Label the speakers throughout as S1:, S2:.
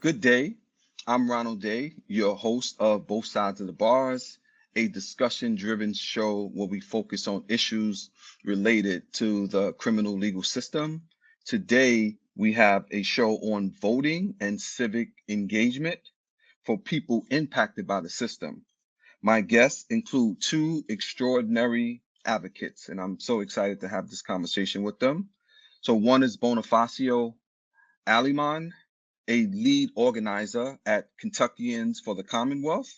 S1: Good day. I'm Ronald Day, your host of Both Sides of the Bars, a discussion driven show where we focus on issues related to the criminal legal system. Today, we have a show on voting and civic engagement for people impacted by the system. My guests include two extraordinary advocates, and I'm so excited to have this conversation with them. So, one is Bonifacio Aliman, a lead organizer at Kentuckians for the Commonwealth,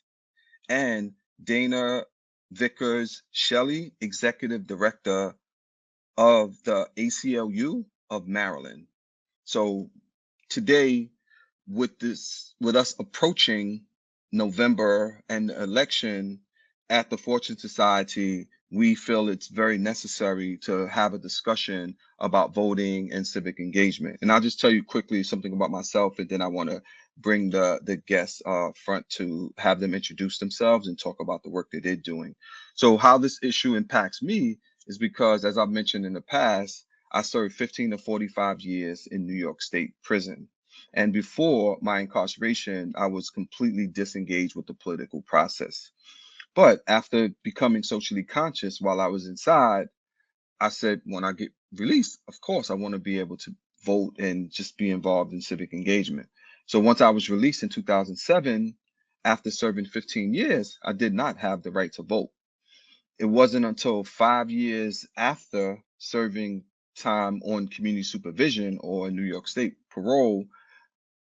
S1: and Dana Vickers Shelley, executive director of the ACLU of Maryland. So today, with us approaching November and the election at the Fortune Society, we feel it's very necessary to have a discussion about voting and civic engagement. And I'll just tell you quickly something about myself, and then I want to bring the guests front to have them introduce themselves and talk about the work that they're doing. So how this issue impacts me is because, as I've mentioned in the past, I served 15 to 45 years in New York State prison. And before my incarceration, I was completely disengaged with the political process. But after becoming socially conscious while I was inside, I said, when I get released, of course, I want to be able to vote and just be involved in civic engagement. So once I was released in 2007, after serving 15 years, I did not have the right to vote. It wasn't until 5 years after serving time on community supervision or in New York State parole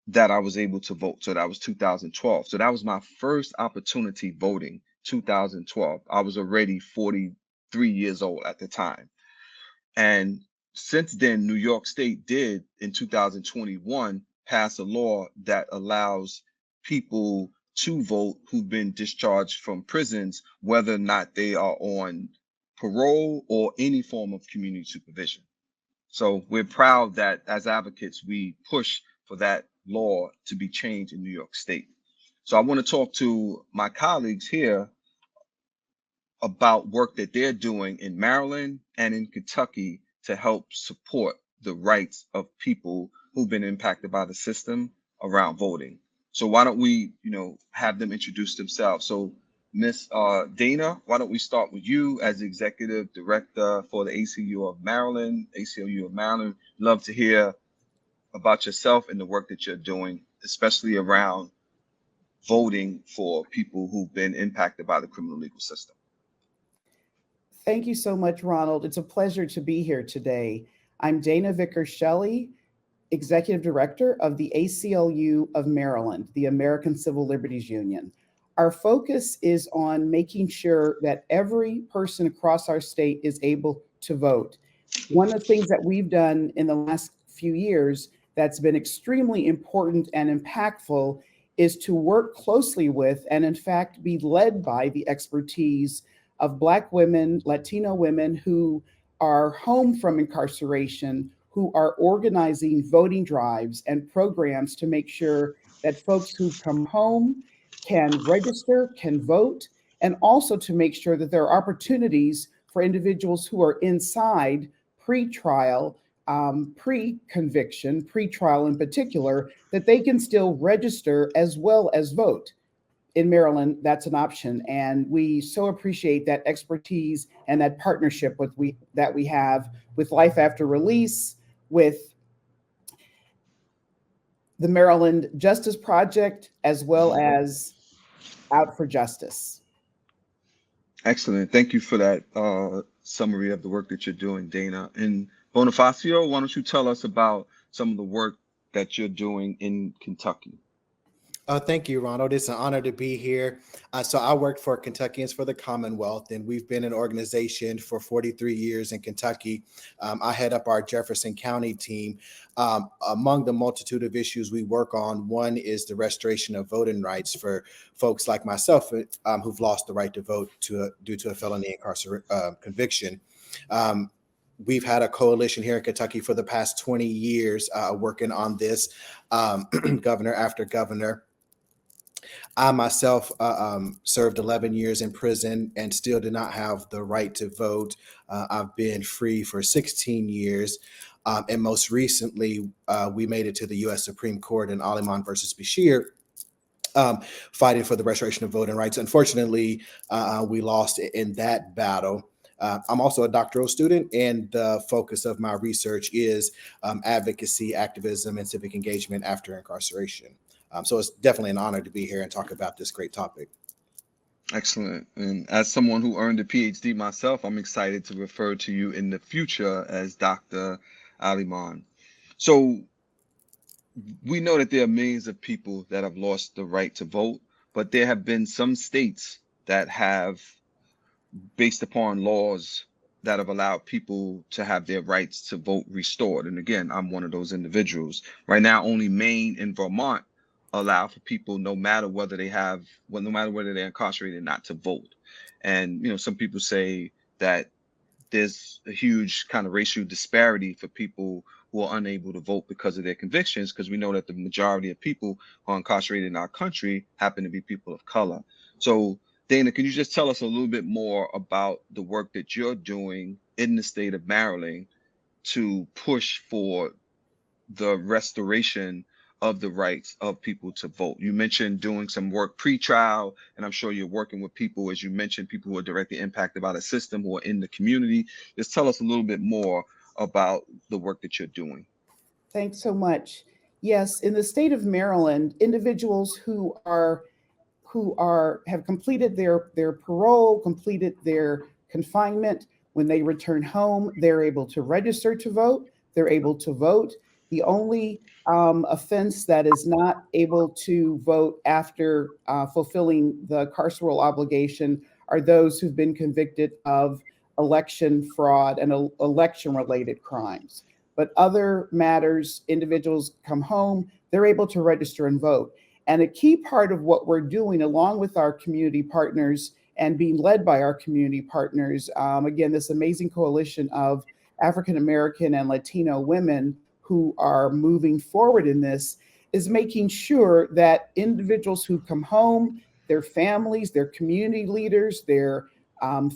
S1: that I was able to vote. So that was 2012. So that was my first opportunity voting, 2012. I was already 43 years old at the time. And since then, New York State did in 2021 pass a law that allows people to vote who've been discharged from prisons, whether or not they are on parole or any form of community supervision. So we're proud that as advocates, we push for that law to be changed in New York State. So I want to talk to my colleagues here about work that they're doing in Maryland and in Kentucky to help support the rights of people who've been impacted by the system around voting. So why don't we, have them introduce themselves? So Miss Dana, why don't we start with you as executive director for the ACLU of Maryland. Love to hear about yourself and the work that you're doing, especially around voting for people who've been impacted by the criminal legal system.
S2: Thank you so much, Ronald. It's a pleasure to be here today. I'm Dana Vickers Shelley, Executive Director of the ACLU of Maryland, the American Civil Liberties Union. Our focus is on making sure that every person across our state is able to vote. One of the things that we've done in the last few years that's been extremely important and impactful is to work closely with and, in fact, be led by the expertise of Black women, Latino women who are home from incarceration, who are organizing voting drives and programs to make sure that folks who've come home can register, can vote, and also to make sure that there are opportunities for individuals who are inside pre-trial, pre-conviction, pre-trial in particular, that they can still register as well as vote. In Maryland, that's an option. And we so appreciate that expertise and that partnership that we have with Life After Release, with the Maryland Justice Project, as well as Out for Justice.
S1: Excellent. Thank you for that summary of the work that you're doing, Dana. And Bonifacio, why don't you tell us about some of the work that you're doing in Kentucky?
S3: Thank you, Ronald. It's an honor to be here. So I work for Kentuckians for the Commonwealth, and we've been an organization for 43 years in Kentucky. I head up our Jefferson County team. Among the multitude of issues we work on, one is the restoration of voting rights for folks like myself who've lost the right to vote due to a felony conviction. We've had a coalition here in Kentucky for the past 20 years working on this, governor after governor. I myself served 11 years in prison and still did not have the right to vote. I've been free for 16 years. And most recently, we made it to the U.S. Supreme Court in Aliman versus Bashir, fighting for the restoration of voting rights. Unfortunately, we lost in that battle. I'm also a doctoral student, and the focus of my research is advocacy, activism, and civic engagement after incarceration. So it's definitely an honor to be here and talk about this great topic.
S1: Excellent. And as someone who earned a PhD myself, I'm excited to refer to you in the future as Dr. Aliman. So we know that there are millions of people that have lost the right to vote, but there have been some states that have, based upon laws that have allowed people to have their rights to vote restored. And again, I'm one of those individuals. Right now, only Maine and Vermont allow for people, no matter whether they're incarcerated or not, to vote. And some people say that there's a huge kind of racial disparity for people who are unable to vote because of their convictions, because we know that the majority of people who are incarcerated in our country happen to be people of color. So, Dana, can you just tell us a little bit more about the work that you're doing in the state of Maryland to push for the restoration of the rights of people to vote? You mentioned doing some work pre-trial, and I'm sure you're working with people, as you mentioned, people who are directly impacted by the system, who are in the community. Just tell us a little bit more about the work that you're doing.
S2: Thanks so much. Yes, in the state of Maryland, individuals who have completed their parole, completed their confinement, when they return home, they're able to register to vote. They're able to vote. The only offense that is not able to vote after fulfilling the carceral obligation are those who've been convicted of election fraud and election-related crimes. But other matters, individuals come home, they're able to register and vote. And a key part of what we're doing, along with our community partners and being led by our community partners, again, this amazing coalition of African American and Latino women who are moving forward in this, is making sure that individuals who come home, their families, their community leaders, their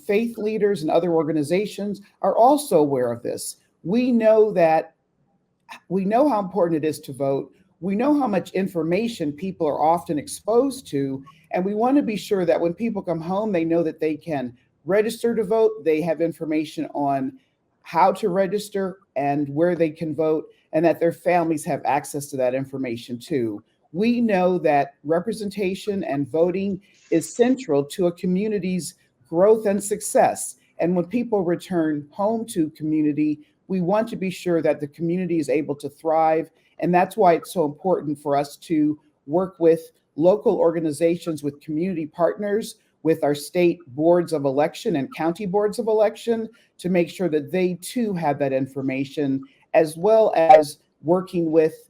S2: faith leaders, and other organizations are also aware of this. We know how important it is to vote. We know how much information people are often exposed to, and we want to be sure that when people come home, they know that they can register to vote. They have information on how to register and where they can vote, and that their families have access to that information too. We know that representation and voting is central to a community's growth and success. And when people return home to community, we want to be sure that the community is able to thrive. And that's why it's so important for us to work with local organizations, with community partners, with our state boards of election and county boards of election, to make sure that they too have that information, as well as working with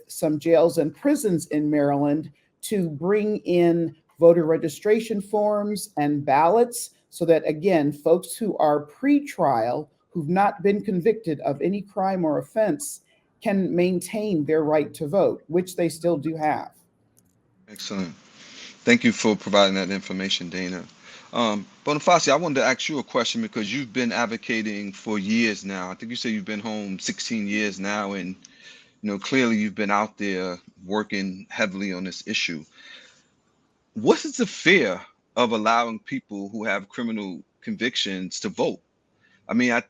S2: some jails and prisons in Maryland to bring in voter registration forms and ballots, so that, again, folks who are pre-trial, who've not been convicted of any crime or offense, can maintain their right to vote, which they still do have.
S1: Excellent. Thank you for providing that information, Dana. Bonifacio, I wanted to ask you a question because you've been advocating for years now. I think you say you've been home 16 years now, and clearly you've been out there working heavily on this issue. What is the fear of allowing people who have criminal convictions to vote? I mean,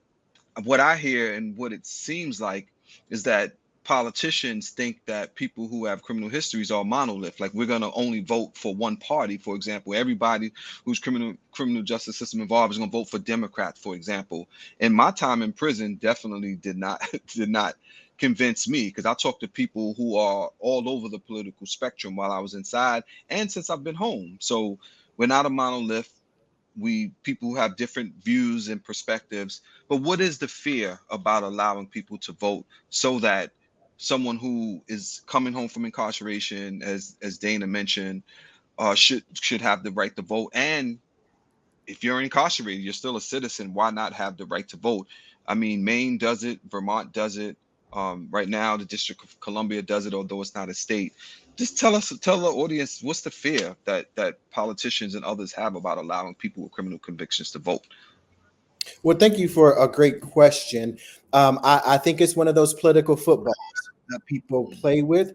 S1: what I hear and what it seems like is that politicians think that people who have criminal histories are monolith. Like, we're going to only vote for one party. For example, everybody who's criminal justice system involved is going to vote for Democrat, for example. And my time in prison definitely did not convince me, because I talked to people who are all over the political spectrum while I was inside and since I've been home. So we're not a monolith. People who have different views and perspectives. But what is the fear about allowing people to vote, so that someone who is coming home from incarceration, as Dana mentioned, should have the right to vote? And if you're incarcerated, you're still a citizen. Why not have the right to vote? I mean, Maine does it, Vermont does it. Right now, the District of Columbia does it, although it's not a state. Just tell the audience, what's the fear that politicians and others have about allowing people with criminal convictions to vote?
S3: Well, thank you for a great question. I think it's one of those political footballs that people play with.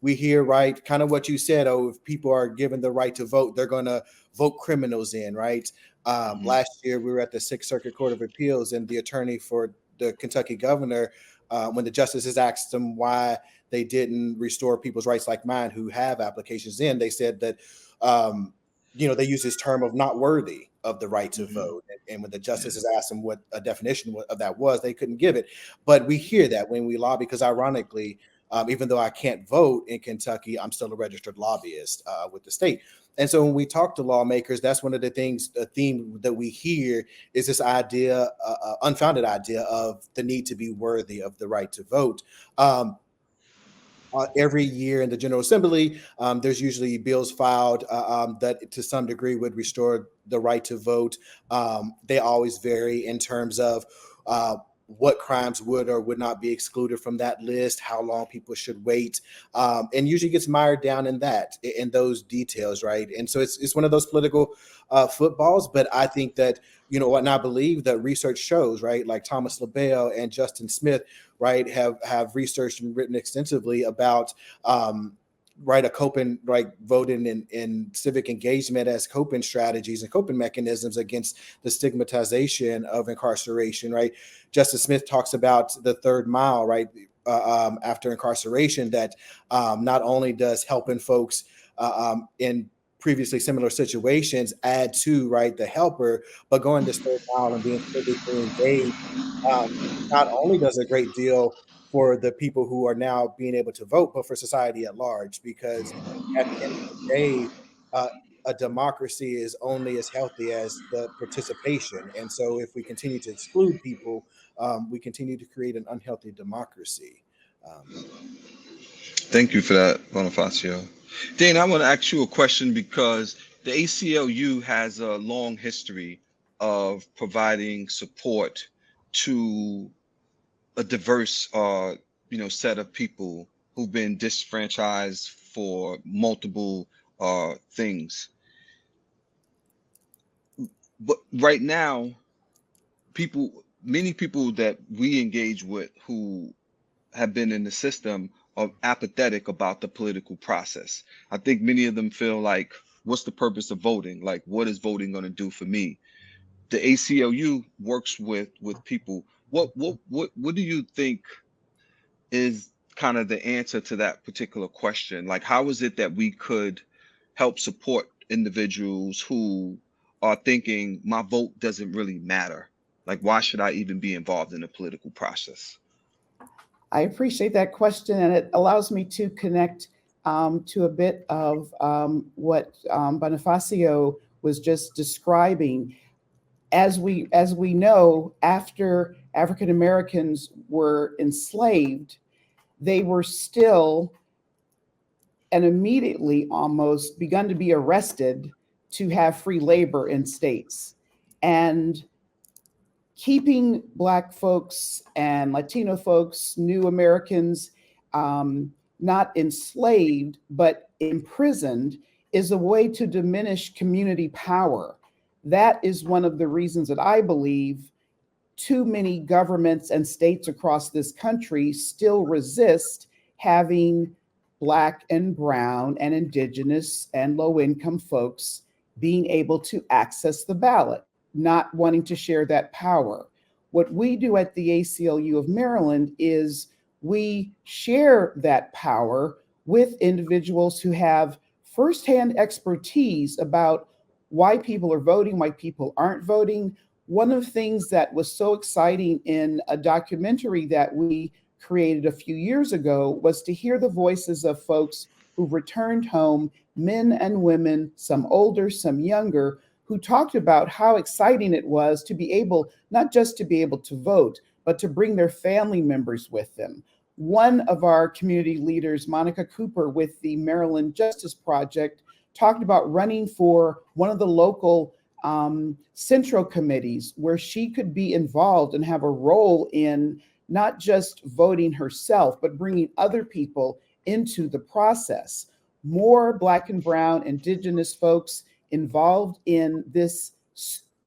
S3: We hear, right, kind of what you said. Oh, if people are given the right to vote, they're going to vote criminals in, right?
S1: Mhm.
S3: Last year, we were at the Sixth Circuit Court of Appeals, and the attorney for the Kentucky governor, when the justices asked them why they didn't restore people's rights like mine who have applications in, they said that they use this term of not worthy of the right to
S1: Mhm.
S3: vote. And when the
S1: Yeah.
S3: justices asked them what a definition of that was, they couldn't give it. But we hear that when we lobby, because ironically, even though I can't vote in Kentucky, I'm still a registered lobbyist with the state. And so when we talk to lawmakers, that's one of the things, the theme that we hear is this idea, unfounded idea of the need to be worthy of the right to vote. Every year in the General Assembly, there's usually bills filed that to some degree would restore the right to vote. They always vary in terms of what crimes would or would not be excluded from that list, how long people should wait, and usually gets mired down in that, in those details, right? And so it's one of those political footballs. But I think that, and I believe that research shows, right, like Thomas LaBelle and Justin Smith, right, have researched and written extensively about right, a coping, like voting in civic engagement as coping strategies and coping mechanisms against the stigmatization of incarceration, right? Justice Smith talks about the third mile, right, after incarceration, that not only does helping folks in previously similar situations add to, right, the helper, but going this third mile and being physically engaged not only does a great deal for the people who are now being able to vote, but for society at large. Because at the end of the day, uh, a democracy is only as healthy as the participation. And so, if we continue to exclude people, we continue to create an unhealthy democracy. Um,
S1: Thank you for that, Bonifacio. Dane, I want to ask you a question because the ACLU has a long history of providing support to a diverse, set of people who've been disfranchised for multiple things. But right now, many people that we engage with who have been in the system are apathetic about the political process. I think many of them feel like, what's the purpose of voting? Like, what is voting going to do for me? The ACLU works with people. What do you think is kind of the answer to that particular question? Like, how is it that we could help support individuals who are thinking my vote doesn't really matter? Like, why should I even be involved in the political process?
S2: I appreciate that question, and it allows me to connect to a bit of what Bonifacio was just describing. As we know, after African Americans were enslaved, they were still and immediately almost begun to be arrested to have free labor in states. And keeping Black folks and Latino folks, new Americans, not enslaved, but imprisoned, is a way to diminish community power. That is one of the reasons that I believe too many governments and states across this country still resist having Black and Brown and Indigenous and low income folks being able to access the ballot, not wanting to share that power. What we do at the ACLU of Maryland is we share that power with individuals who have firsthand expertise about why people are voting, why people aren't voting. One of the things that was so exciting in a documentary that we created a few years ago was to hear the voices of folks who've returned home, men and women, some older, some younger, who talked about how exciting it was to be able, not just to be able to vote, but to bring their family members with them. One of our community leaders, Monica Cooper, with the Maryland Justice Project, talked about running for one of the local central committees where she could be involved and have a role in not just voting herself, but bringing other people into the process. More Black and Brown Indigenous folks involved in this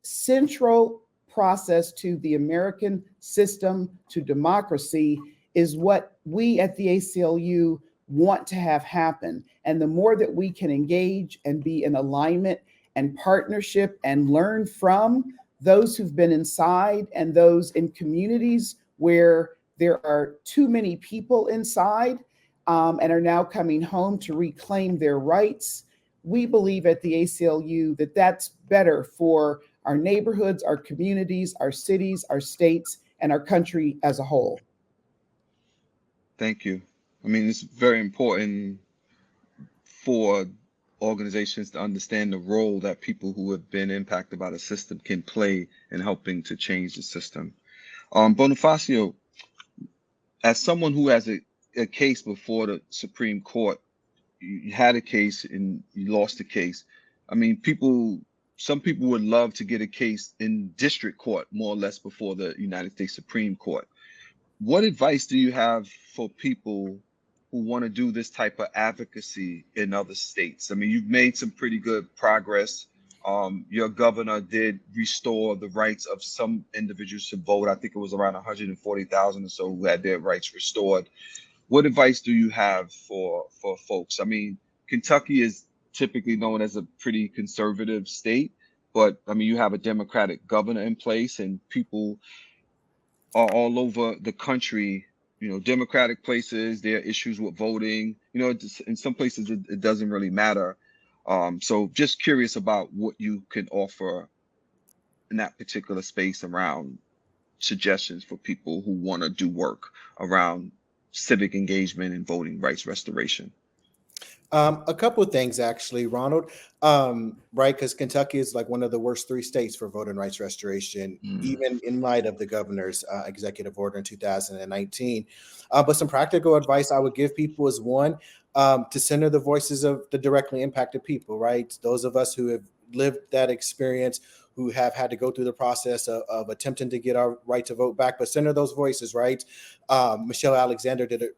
S2: central process to the American system, to democracy, is what we at the ACLU want to have happen. And the more that we can engage and be in alignment and partnership and learn from those who've been inside and those in communities where there are too many people inside and are now coming home to reclaim their rights, we believe at the ACLU that that's better for our neighborhoods, our communities, our cities, our states, and our country as a whole.
S1: Thank you. I mean, it's very important for organizations to understand the role that people who have been impacted by the system can play in helping to change the system. Bonifacio, as someone who has a case before the Supreme Court, you had a case and you lost the case. I mean, some people would love to get a case in district court, more or less, before the United States Supreme Court. What advice do you have for people who want to do this type of advocacy in other states? I mean, you've made some pretty good progress. Your governor did restore the rights of some individuals to vote. I think it was around 140,000 or so who had their rights restored. What advice do you have for folks? I mean, Kentucky is typically known as a pretty conservative state, but I mean, you have a Democratic governor in place, and people are all over the country, Democratic places, there are issues with voting, in some places it doesn't really matter. So just curious about what you can offer in that particular space around suggestions for people who want to do work around civic engagement and voting rights restoration.
S3: A couple of things, actually, Ronald, right? Because Kentucky is like one of the worst 3 states for voting rights restoration, even in light of the governor's executive order in 2019. But some practical advice I would give people is, one, to center the voices of the directly impacted people, right? Those of us who have lived that experience, who have had to go through the process of attempting to get our right to vote back, but center those voices, right? Michelle Alexander did it,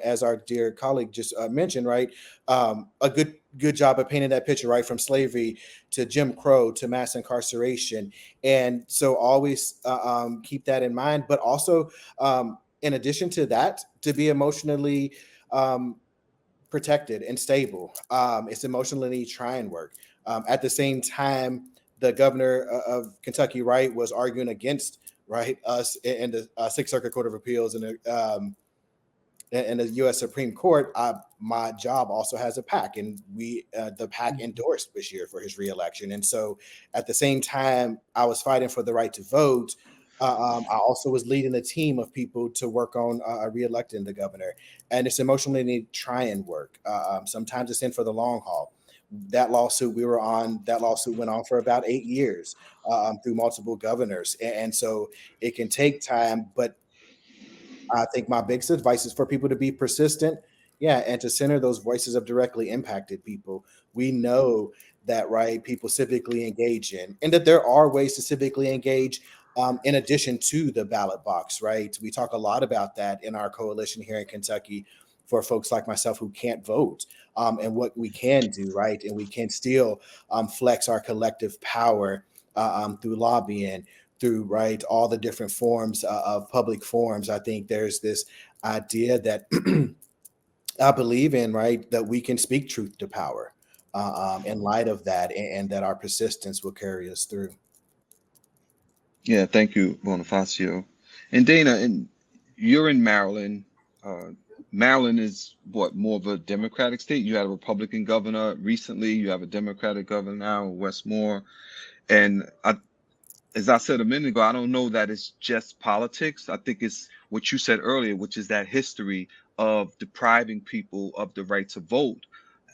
S3: as our dear colleague just mentioned, right? A good job of painting that picture, right? From slavery to Jim Crow to mass incarceration. And so always keep that in mind, but also in addition to that, to be emotionally protected and stable. It's emotionally trying work. At the same time, the governor of Kentucky, right, was arguing against, right, us in the Sixth Circuit Court of Appeals and the U.S. Supreme Court. My job also has a PAC, and the PAC endorsed Bashir for his reelection. And so at the same time I was fighting for the right to vote, I also was leading a team of people to work on reelecting the governor. And it's emotionally trying work. Sometimes it's in for the long haul. That lawsuit went on for about 8 years through multiple governors. And so it can take time, but I think my biggest advice is for people to be persistent, and to center those voices of directly impacted people. We know that, right, people civically engage in, and that there are ways to civically engage in addition to the ballot box, right? We talk a lot about that in our coalition here in Kentucky for folks like myself who can't vote, and what we can do, right? And we can still flex our collective power through lobbying, through, right, all the different forms of public forums. I think there's this idea that I believe in, right, that we can speak truth to power in light of that, and that our persistence will carry us through.
S1: Yeah, thank you, Bonifacio. And Dana, and you're in Maryland. Maryland is more of a Democratic state. You had a Republican governor recently. You have a Democratic governor now, Wes Moore. And as I said a minute ago, I don't know that it's just politics. I think it's what you said earlier, which is that history of depriving people of the right to vote,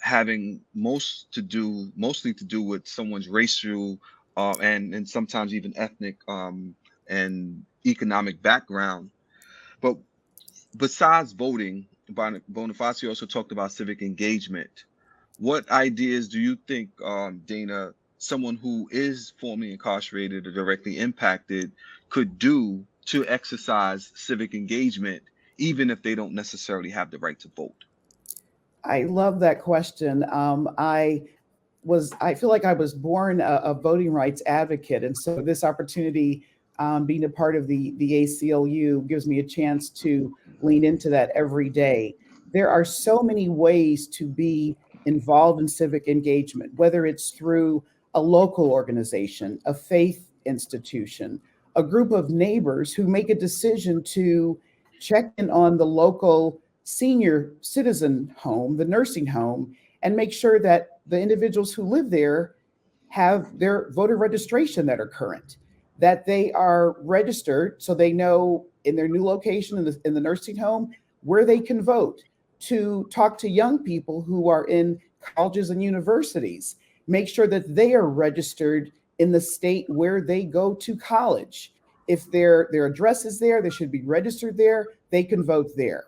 S1: having mostly to do with someone's racial and sometimes even ethnic and economic background. But besides voting, Bonifacio also talked about civic engagement. What ideas do you think, Dana, someone who is formerly incarcerated or directly impacted could do to exercise civic engagement, even if they don't necessarily have the right to vote?
S2: I love that question. I feel like I was born a voting rights advocate. And so this opportunity Being a part of the ACLU gives me a chance to lean into that every day. There are so many ways to be involved in civic engagement, whether it's through a local organization, a faith institution, a group of neighbors who make a decision to check in on the local senior citizen home, the nursing home, and make sure that the individuals who live there have their voter registration that are current, that they are registered so they know in their new location in the nursing home where they can vote, to talk to young people who are in colleges and universities, make sure that they are registered in the state where they go to college. If their address is there, they should be registered there, they can vote there.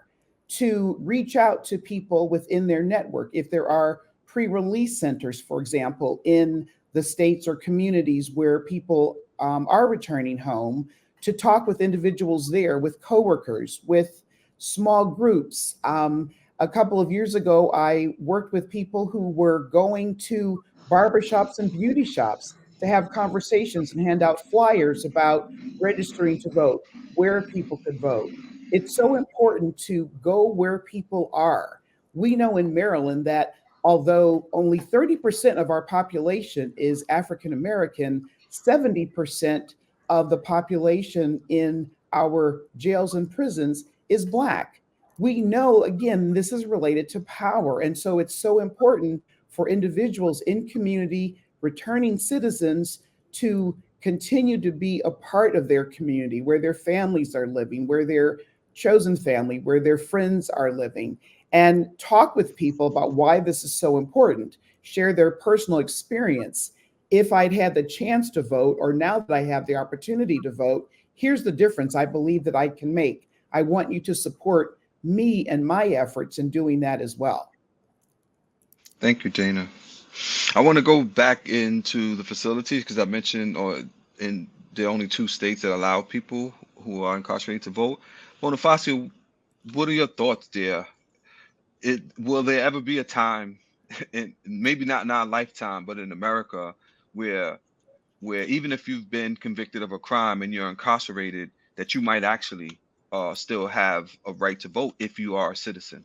S2: To reach out to people within their network. If there are pre-release centers, for example, in the states or communities where people are returning home, to talk with individuals there, with coworkers, with small groups. A couple of years ago, I worked with people who were going to barbershops and beauty shops to have conversations and hand out flyers about registering to vote, where people could vote. It's so important to go where people are. We know in Maryland that although only 30% of our population is African American, 70% of the population in our jails and prisons is Black. We know, again, this is related to power. And so it's so important for individuals in community, returning citizens, to continue to be a part of their community, where their families are living, where their chosen family, where their friends are living, and talk with people about why this is so important, share their personal experience. If I'd had the chance to vote, or now that I have the opportunity to vote, here's the difference I believe that I can make. I want you to support me and my efforts in doing that as well.
S1: Thank you, Dana. I want to go back into the facilities because I mentioned, or in the only two states that allow people who are incarcerated to vote. Bonifacio, what are your thoughts there? Will there ever be a time, and maybe not in our lifetime, but in America, where even if you've been convicted of a crime and you're incarcerated, that you might actually still have a right to vote if you are a citizen?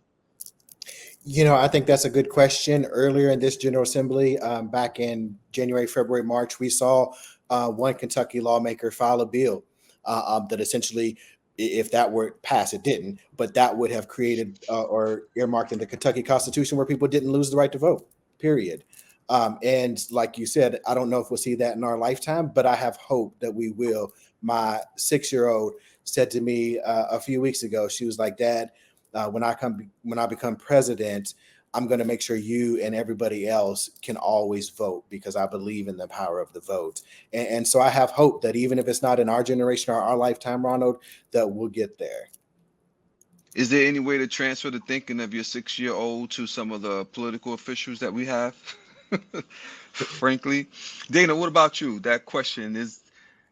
S3: I think that's a good question. Earlier in this General Assembly, back in January, February, March, we saw one Kentucky lawmaker file a bill that essentially, if that were passed, it didn't, but that would have created or earmarked in the Kentucky Constitution where people didn't lose the right to vote, period. And like you said, I don't know if we'll see that in our lifetime, but I have hope that we will. My 6-year-old said to me a few weeks ago, she was like, Dad, when I become president, I'm going to make sure you and everybody else can always vote because I believe in the power of the vote. And so I have hope that even if it's not in our generation or our lifetime, Ronald, that we'll get there.
S1: Is there any way to transfer the thinking of your 6-year-old to some of the political officials that we have? Frankly, Dana, what about you? That question is,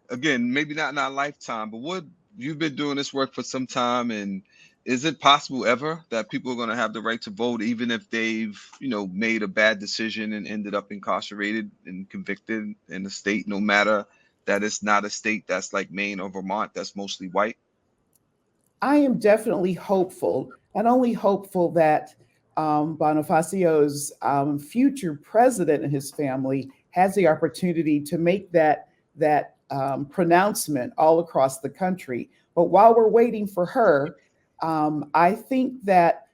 S1: again, maybe not in our lifetime, but you've been doing this work for some time, and is it possible ever that people are going to have the right to vote even if they've, made a bad decision and ended up incarcerated and convicted in a state, no matter that it's not a state that's like Maine or Vermont that's mostly white?
S2: I am definitely hopeful, and only hopeful that Bonifacio's future president and his family has the opportunity to make that pronouncement all across the country. But while we're waiting for her, I think that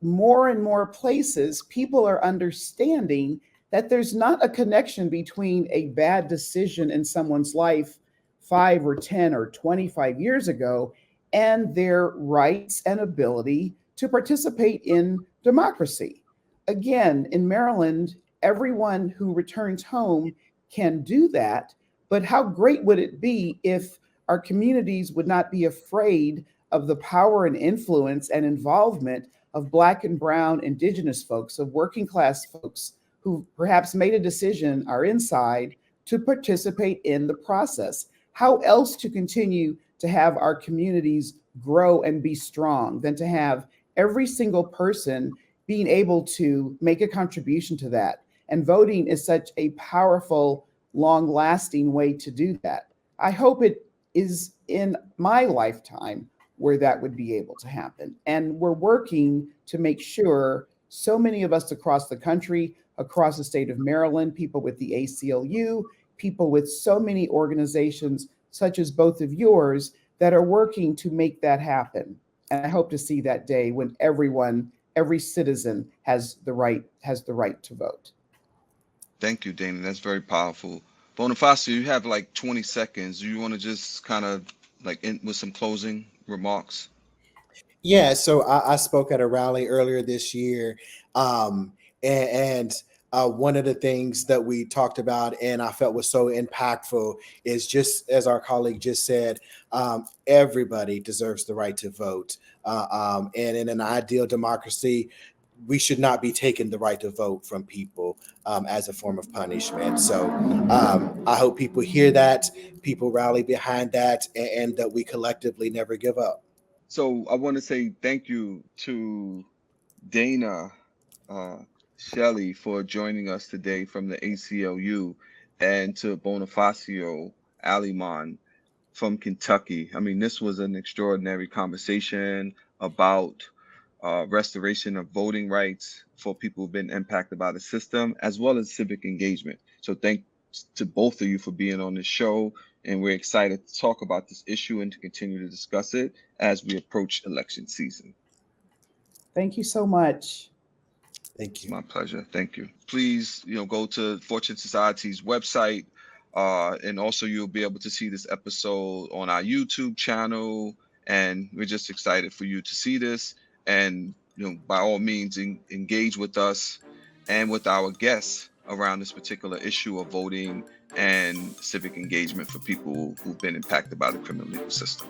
S2: more and more places, people are understanding that there's not a connection between a bad decision in someone's life 5 or 10 or 25 years ago and their rights and ability to participate in democracy. Again, in Maryland, everyone who returns home can do that, but how great would it be if our communities would not be afraid of the power and influence and involvement of Black and Brown Indigenous folks, of working class folks who perhaps made a decision, are inside, to participate in the process? How else to continue to have our communities grow and be strong than to have every single person being able to make a contribution to that? And voting is such a powerful, long-lasting way to do that. I hope it is in my lifetime where that would be able to happen. And we're working to make sure so many of us across the country, across the state of Maryland, people with the ACLU, people with so many organizations, such as both of yours, that are working to make that happen. And I hope to see that day when everyone, every citizen has the right to vote.
S1: Thank you, Dana. That's very powerful. Bonifacio, you have like 20 seconds. Do you want to just kind of like end with some closing remarks?
S3: Yeah, so I spoke at a rally earlier this year, and one of the things that we talked about and I felt was so impactful is, just as our colleague just said, everybody deserves the right to vote. And in an ideal democracy, we should not be taking the right to vote from people as a form of punishment. So I hope people hear that, people rally behind that, and that we collectively never give up.
S1: So I want to say thank you to Dana Shelley for joining us today from the ACLU, and to Bonifacio Aliman from Kentucky. I mean, this was an extraordinary conversation about restoration of voting rights for people who've been impacted by the system, as well as civic engagement. So thanks to both of you for being on this show. And we're excited to talk about this issue and to continue to discuss it as we approach election season.
S2: Thank you so much.
S3: Thank
S1: It's
S3: you.
S1: my pleasure. Thank you. Please, go to Fortune Society's website, and also you'll be able to see this episode on our YouTube channel. And we're just excited for you to see this. And by all means, engage with us and with our guests around this particular issue of voting and civic engagement for people who've been impacted by the criminal legal system.